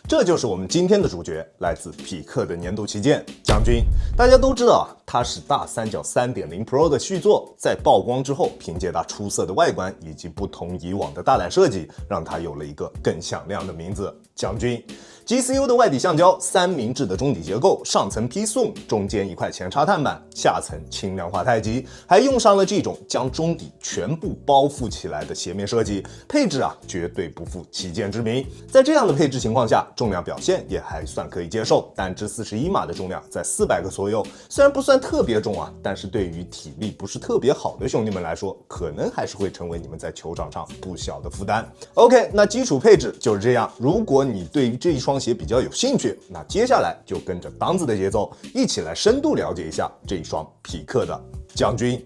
這就是我們今天的主角，來自匹克的年度旗艦将軍。大家都知道它是大三角 3.0 Pro 的續作，在曝光之後，憑借它出色的外觀以及不同以往的大胆設計，讓它有了一个更響亮的名字——将軍。GCU 的外底橡膠三明治的中底結構，上層批塑，中間一塊前插碳板，下層輕量化太極，還用上了這種將中底全部包覆起來的斜面設計，配置絕對不負旗艦之名。在這樣的配置情況下，重量表現也還算可以接受，單支41碼的重量在400克左右，雖然不算特別重但是對於體力不是特別好的兄弟們來說，可能還是會成為你們在球場上不小的負擔。OK， 那基礎配置就是這樣。如果你對於這一雙鞋比較有興趣，那接下來就跟着當子的節奏，一起來深度了解一下這一雙匹克的將軍。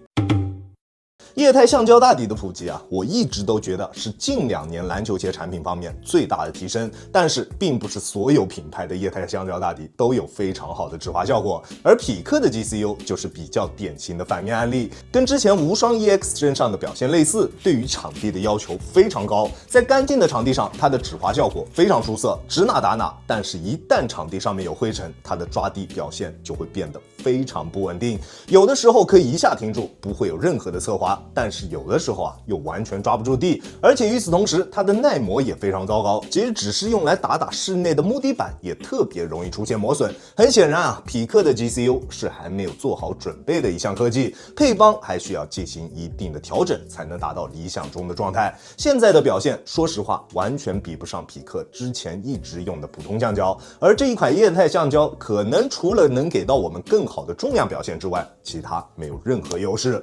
液態橡膠大底的普及我一直都覺得是近2年籃球鞋產品方面最大的提升，但是並不是所有品牌的液態橡膠大底都有非常好的止滑效果，而匹克的 GCU 就是比較典型的反面案例，跟之前無雙 EX 身上的表現類似，對於場地的要求非常高，在乾淨的場地上，它的止滑效果非常出色，指哪打哪，但是一旦場地上面有灰塵，它的抓地表現就會變得非常不穩定，有的時候可以一下停住，不會有任何的側滑，但是有的時候又完全抓不住地，而且與此同時，它的耐磨也非常糟糕，即使只是用來打室內的木地板，也特別容易出現磨損。很顯然匹克的 GCU 是還沒有做好準備的一項科技，配方還需要進行一定的調整，才能達到理想中的狀態。現在的表現，說實話，完全比不上匹克之前一直用的普通橡膠，而這一款液態橡膠，可能除了能給到我們更好的重量表現之外，其他沒有任何優勢。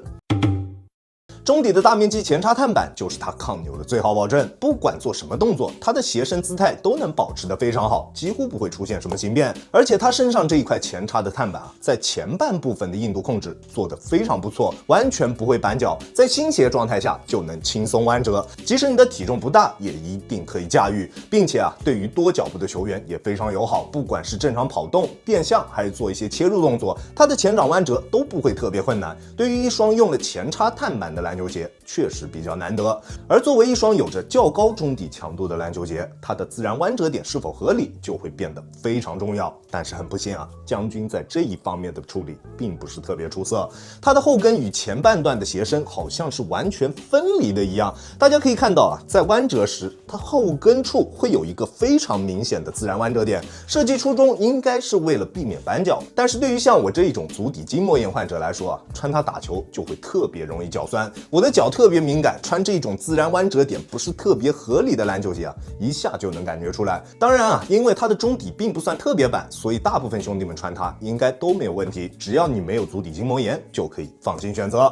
中底的大面積前插碳板就是它抗扭的最好保證，不管做什麼動作，它的鞋身姿態都能保持得非常好，幾乎不會出現什麼形變。而且它身上這一塊前插的碳板在前半部分的硬度控制做得非常不錯，完全不會絆腳，在傾斜狀態下就能輕鬆彎折，即使你的體重不大，也一定可以駕馭，並且對於多腳部的球員也非常友好，不管是正常跑動、變向，還是做一些切入動作，它的前掌彎折都不會特別困難。對於一雙用了前插碳板的籃球鞋確實比較難得，而作為一雙有着較高中底強度的籃球鞋，它的自然彎折點是否合理就會變得非常重要。但是很不幸將軍在這一方面的處理並不是特別出色，它的後跟與前半段的鞋身好像是完全分離的一樣。大家可以看到在彎折時，它後跟處會有一個非常明顯的自然彎折點，設計初衷應該是為了避免絆腳，但是對於像我這一種足底筋膜炎患者來說穿它打球就會特別容易腳酸。我的腳特別敏感，穿這種自然彎折點不是特別合理的籃球鞋一下就能感覺出來。當然因為它的中底並不算特別板，所以大部分兄弟們穿它應該都沒有問題，只要你沒有足底筋膜炎，就可以放心選擇。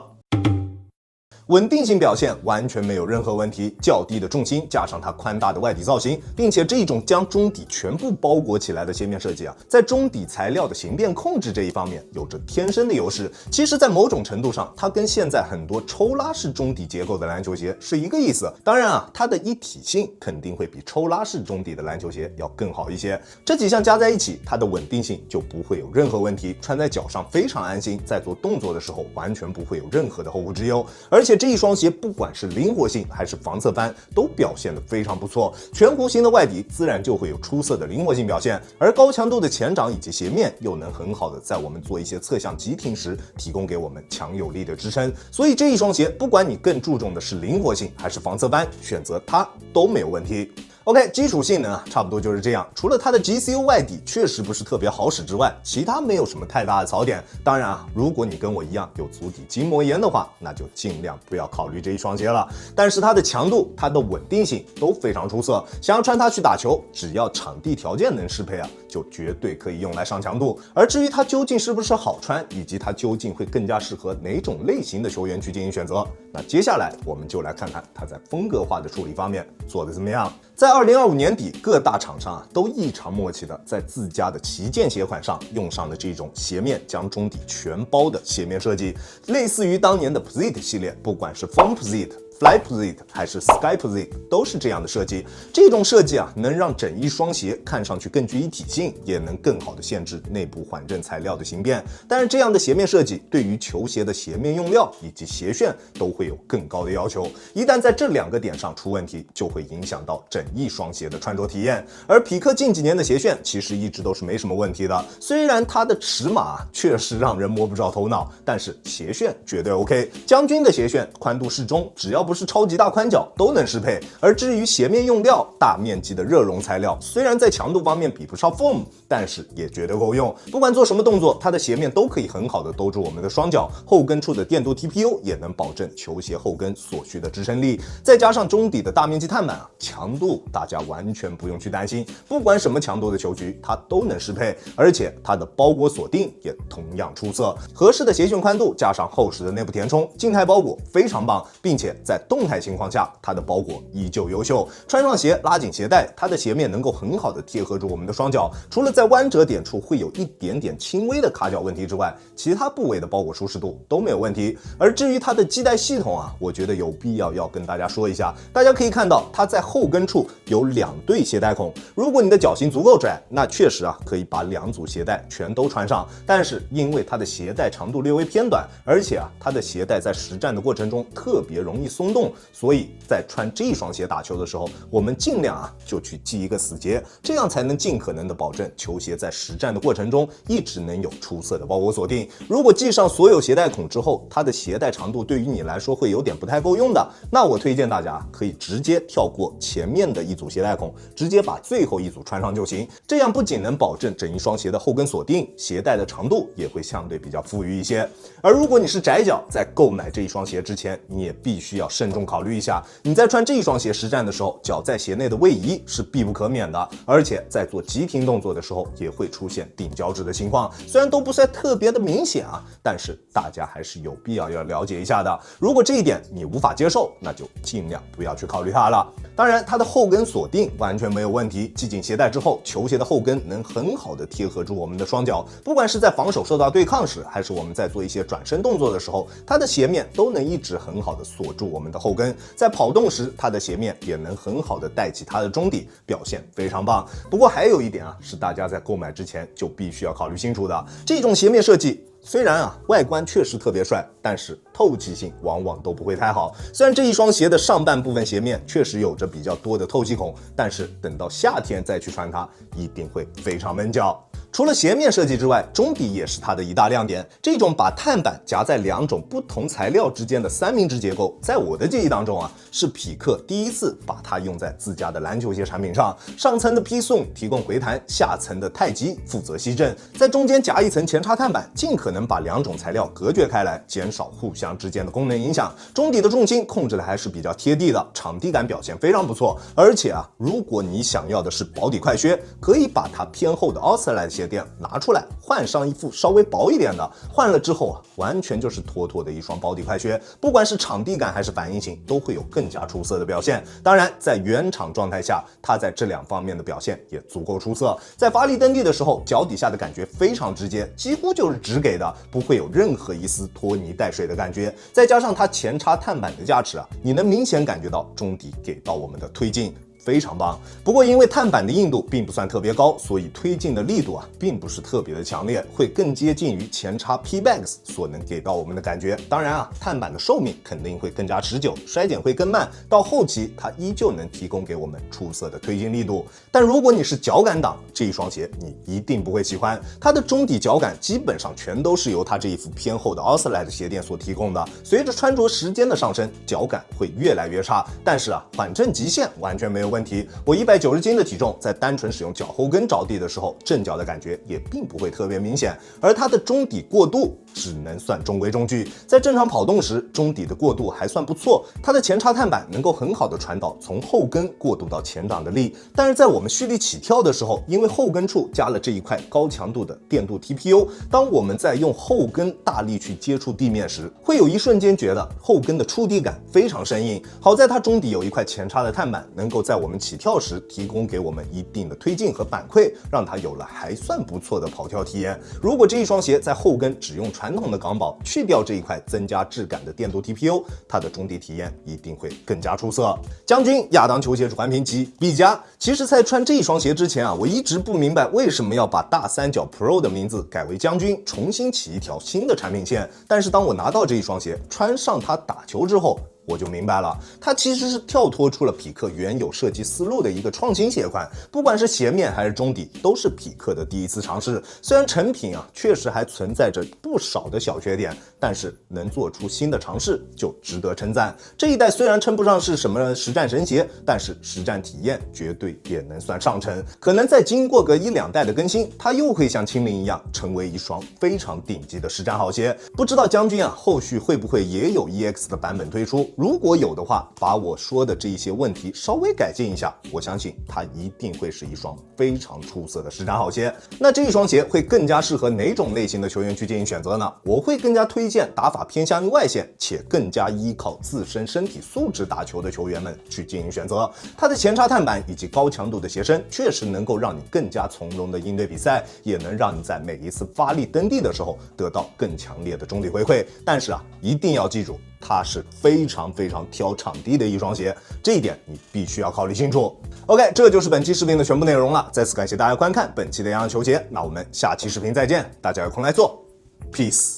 穩定性表現完全沒有任何問題，較低的重心加上它寬大的外底造型，並且這種將中底全部包裹起來的鞋面設計在中底材料的形變控制這一方面有着天生的優勢。其實在某種程度上，它跟現在很多抽拉式中底結構的籃球鞋是一個意思。當然它的一體性肯定會比抽拉式中底的籃球鞋要更好一些。這幾項加在一起，它的穩定性就不會有任何問題，穿在腳上非常安心，在做動作的時候完全不會有任何的後顧之憂。而且這一雙鞋不管是靈活性還是防側翻都表現得非常不錯，全弧形的外底自然就會有出色的靈活性表現，而高強度的前掌以及鞋面又能很好的在我們做一些側向急停時提供給我們強有力的支撐。所以這一雙鞋不管你更注重的是靈活性還是防側翻，選擇它都沒有問題。OK， 基礎性能差不多就是這樣。除了它的 GCU 外底確實不是特別好使之外，其他沒有什麼太大的槽點。當然如果你跟我一樣有足底筋膜炎的話，那就盡量不要考慮這一雙鞋了。但是它的強度、它的穩定性都非常出色，想要穿它去打球，只要場地條件能適配就絕對可以用來上強度。而至於它究竟是不是好穿，以及它究竟會更加適合哪種類型的球員去進行選擇，那接下來我們就來看看它在風格化的處理方面做得怎麼樣。在2025年底，各大廠商都異常默契的在自家的旗艦鞋款上用上了這種鞋面將中底全包的鞋面設計，類似於當年的 Posite 系列，不管是 Foam Posite、Flyposite 還是 Skyposite 都是這樣的設計。這種設計啊，能讓整一雙鞋看上去更具一體性，也能更好的限制內部缓震材料的形变。但是这樣的鞋面設計對於球鞋的鞋面用料以及鞋楦都會有更高的要求。一旦在這兩個點上出問題，就會影響到整一雙鞋的穿着體驗。而匹克近幾年的鞋楦其實一直都是沒什麼問題的，雖然它的尺碼確實讓人摸不着頭腦，但是鞋楦絕對 OK。將軍的鞋楦寬度適中，只要不是超級大寬腳都能適配。而至於鞋面用料，大面積的熱熔材料，雖然在強度方面比不上 Foam， 但是也絕对夠用。不管做什麼動作，它的鞋面都可以很好的兜住我們的雙腳，後跟處的電鍍 TPU 也能保證球鞋後跟所需的支撐力。再加上中底的大面積碳板啊，強度大家完全不用去擔心，不管什麼强度的球局它都能适配，而且它的包裹锁定也同樣出色。合適的鞋楦寬度加上厚實的內部填充，靜態包裹非常棒，並且在動態情況下，它的包裹依舊優秀。穿上鞋拉緊鞋帶，它的鞋面能夠很好的貼合住我们的双腳，除了在彎折點處會有一點點輕微的卡腳問題之外，其他部位的包裹舒適度都沒有問題。而至於它的繫帶系統啊，我覺得有必要跟大家說一下。大家可以看到，它在後跟處有2對鞋帶孔，如果你的腳型足夠窄，那確實啊可以把2組鞋帶全都穿上。但是因為它的鞋帶長度略微偏短，而且啊它的鞋帶在實戰的過程中特別容易鬆動，所以在穿這雙鞋打球的時候，我們盡量啊就去繫一個死結，這樣才能盡可能的保證球鞋在實戰的過程中一直能有出色的包裹鎖定。如果繫上所有鞋帶孔之後，它的鞋帶長度對於你來說會有點不太夠用的，那我推薦大家可以直接跳過前面的一組鞋带孔，直接把最後一組穿上就行。這樣不僅能保證整一雙鞋的後跟鎖定，鞋帶的長度也會相對比較富裕一些。而如果你是窄腳，在購買這一雙鞋之前，你也必須要慎重考慮一下，你在穿這一雙鞋實戰的時候，腳在鞋內的位移是必不可免的，而且在做急停動作的時候也會出現頂腳趾的情況。雖然都不算特別的明顯啊，但是大家還是有必要了解一下的。如果這一點你無法接受，那就盡量不要去考慮它了。當然，它的後跟鎖定完全沒有問題，繫緊鞋帶之後，球鞋的後跟能很好的貼合住我們的雙腳，不管是在防守受到對抗時，還是我們在做一些轉身動作的時候，它的鞋面都能一直很好的鎖住我們的後跟。在跑動時，它的鞋面也能很好的帶起它的中底，表現非常棒。不過還有一點啊，是大家在購買之前就必須要考慮清楚的，這種鞋面設計雖然啊外觀確實特別帥，但是透氣性往往都不會太好。雖然這一雙鞋的上半部分鞋面確實有着比較多的透氣孔，但是等到夏天再去穿它，一定會非常悶腳。除了鞋面設計之外，中底也是它的一大亮點。這種把碳板夾在2種不同材料之間的三明治結構，在我的記憶當中啊，是匹克第一次把它用在自家的籃球鞋產品上。上層的批送提供回彈，下層的太極負責吸震，在中間夾一層前插碳板，盡可能把2種材料隔絕開來，減少互相之間的功能影響。中底的重心控制的還是比較貼地的，場地感表現非常不錯。而且啊，如果你想要的是保底快靴，可以把它偏厚的 Oxalate 鞋墊拿出来，換上一副稍微薄一點的，換了之後啊，完全就是妥妥的一雙保底快靴，不管是场地感還是反应性，都會有更加出色的表現。當然，在原廠狀態下，它在這2方面的表現也足夠出色。在發力蹬地的時候，腳底下的感覺非常直接，幾乎就是直給的，不會有任何一絲拖泥帶水的感覺。再加上它前插碳板的加持啊，你能明顯感覺到中底給到我們的推進非常棒。不過因為碳板的硬度並不算特別高，所以推進的力度啊並不是特別的強烈，會更接近於前插 P-Bags 所能給到我們的感覺。當然啊，碳板的壽命肯定會更加持久，衰減會更慢，到後期它依舊能提供給我們出色的推進力度。但如果你是腳感黨，這一雙鞋你一定不會喜歡。它的中底腳感基本上全都是由它這一副偏厚的 Oxalate 鞋墊所提供的，隨着穿着時間的上升，腳感會越來越差。但是啊，緩震極限完全沒有問題。我190斤的體重，在單純使用腳後跟着地的時候，震腳的感覺也並不會特別明顯。而它的中底過渡只能算中規中矩，在正常跑動時，中底的過渡還算不錯。它的前插碳板能夠很好的傳導從後跟過渡到前掌的力，但是在我們蓄力起跳的時候，因為後跟處加了這一塊高強度的電鍍 TPU， 當我們在用後跟大力去接觸地面時，會有一瞬間覺得後跟的觸地感非常生硬。好在它中底有一塊前插的碳板，能夠在我我們起跳時提供給我們一定的推进和反饋，讓它有了还算不錯的跑跳體驗。如果這一雙鞋在後跟只用傳統的鋼寶，去掉這一塊增加質感的電鍍 TPU， 它的中底體驗一定會更加出色。將軍亞當球鞋環評級 B+。其實在穿這一雙鞋之前啊，我一直不明白為什麼要把大三角 Pro 的名字改為將軍，重新起一條新的產品線。但是當我拿到這一雙鞋，穿上它打球之後，我就明白了，它其實是跳脫出了匹克原有設計思路的一個創新鞋款，不管是鞋面還是中底，都是匹克的第一次嘗試。雖然成品啊確實還存在着不少的小缺点，但是能做出新的嘗試就值得稱讚。這一代雖然稱不上是什麼實戰神鞋，但是實戰體驗絕對也能算上乘。可能再經過個1-2代的更新，它又會像青林一樣成為一双非常頂級的實戰好鞋。不知道將軍啊後續會不會也有 EX 的版本推出？如果有的話，把我說的這一些問題稍微改进一下，我相信它一定會是一雙非常出色的實戰好鞋。那這一雙鞋會更加適合哪種類型的球員去進行選擇呢？我會更加推薦打法偏向於外線且更加依靠自身身体素質打球的球員們去进行選擇。它的前插碳板以及高強度的鞋身確實能夠讓你更加從容的应對比賽，也能讓你在每一次發力蹬地的時候得到更强烈的中底回饋。但是啊，一定要记住，它是非常挑场地的一雙鞋，這一點你必須要考慮清楚。OK， 這就是本期視頻的全部內容了。再次感謝大家觀看本期的洋洋球鞋，那我們下期視頻再見，大家有空來做 ，Peace。